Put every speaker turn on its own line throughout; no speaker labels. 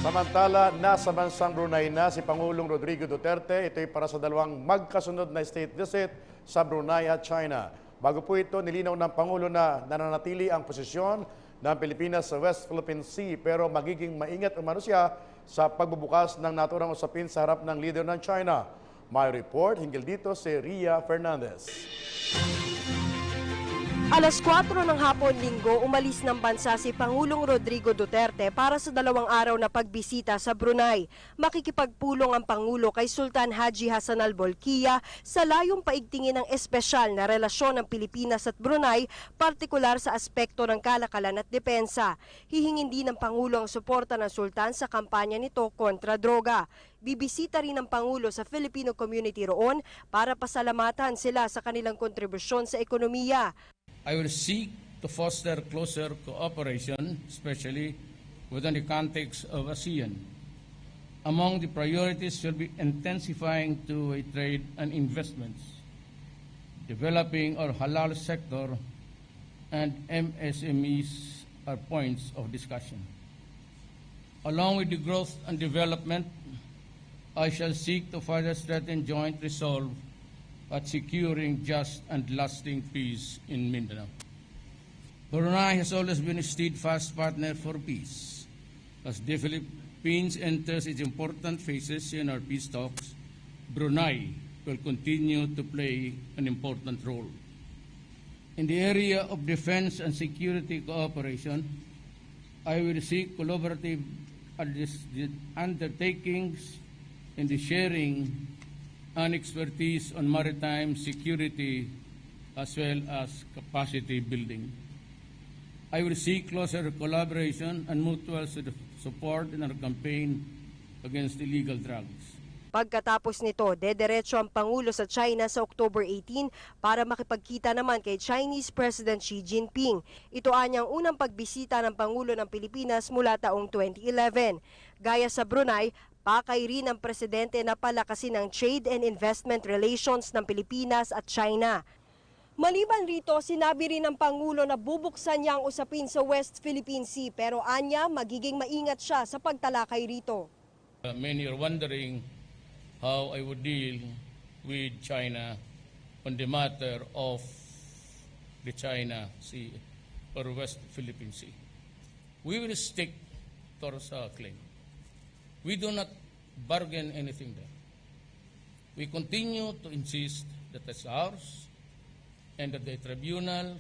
Samantala, nasa bansang Brunei na si Pangulong Rodrigo Duterte. Ito'y para sa dalawang magkasunod na state visit sa Brunei at China. Bago po ito, nilinaw ng Pangulo na nananatili ang posisyon ng Pilipinas sa West Philippine Sea pero magiging maingat umano siya sa pagbubukas ng naturang usapin sa harap ng leader ng China. May report hinggil dito si Ria Fernandez.
Alas 4 ng hapon linggo, umalis ng bansa si Pangulong Rodrigo Duterte para sa 2 araw na pagbisita sa Brunei. Makikipagpulong ang Pangulo kay Sultan Haji Hassan al-Bolkiah sa layong paigtingin ng espesyal na relasyon ng Pilipinas at Brunei, partikular sa aspekto ng kalakalan at depensa. Hihingin din ng Pangulo ang suporta ng Sultan sa kampanya nito kontra droga. Bibisita rin ng Pangulo sa Filipino community roon para pasalamatan sila sa kanilang kontribusyon sa ekonomiya.
I will seek to foster closer cooperation, especially within the context of ASEAN. Among the priorities will be intensifying two-way trade and investments, developing our halal sector, and MSMEs are points of discussion. Along with the growth and development, I shall seek to further strengthen joint resolve at securing just and lasting peace in Mindanao. Brunei has always been a steadfast partner for peace. As the Philippines enters its important phases in our peace talks, Brunei will continue to play an important role. In the area of defense and security cooperation, I will seek collaborative undertakings in the sharing and expertise on maritime security as well as capacity building. I will seek closer collaboration and mutual support in our campaign against illegal drugs.
Pagkatapos nito, dederecho ang Pangulo sa China sa October 18 para makipagkita naman kay Chinese President Xi Jinping. Ito anyang unang pagbisita ng Pangulo ng Pilipinas mula taong 2011. Gaya sa Brunei, pakay rin ng presidente na palakasin ang trade and investment relations ng Pilipinas at China. Maliban rito, sinabi rin ng Pangulo na bubuksan niya ang usapin sa West Philippine Sea pero anya magiging maingat siya sa pagtalakay rito.
Many are wondering how I would deal with China on the matter of the China Sea or West Philippine Sea. We will stick to our claim. We do not bargain anything there. We continue to insist that it's ours and that the tribunal,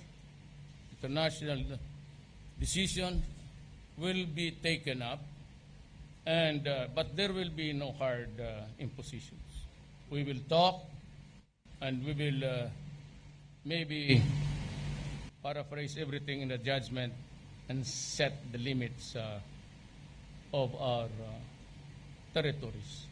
international decision will be taken up, and but there will be no hard impositions. We will talk and we will maybe paraphrase everything in the judgment and set the limits of our territories.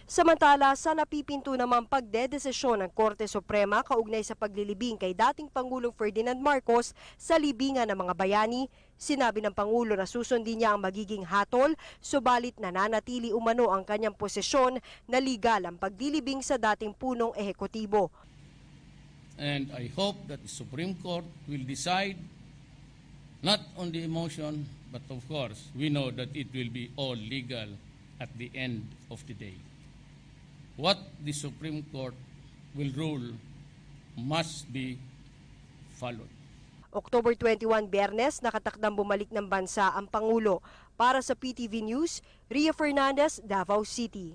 Samantala, sa napipinto naman pagdedesisyon ng Korte Suprema kaugnay sa paglilibing kay dating Pangulong Ferdinand Marcos sa libingan ng mga bayani, sinabi ng Pangulo na susundin niya ang magiging hatol, subalit nananatili umano ang kanyang posisyon na legal ang paglilibing sa dating punong ehekutibo.
And I hope that the Supreme Court will decide not on the emotion, but of course, we know that it will be all legal at the end of the day. What the Supreme Court will rule must be followed.
October 21, Biyernes, nakatakdang bumalik ng bansa ang Pangulo. Para sa PTV News, Ria Fernandez, Davao City.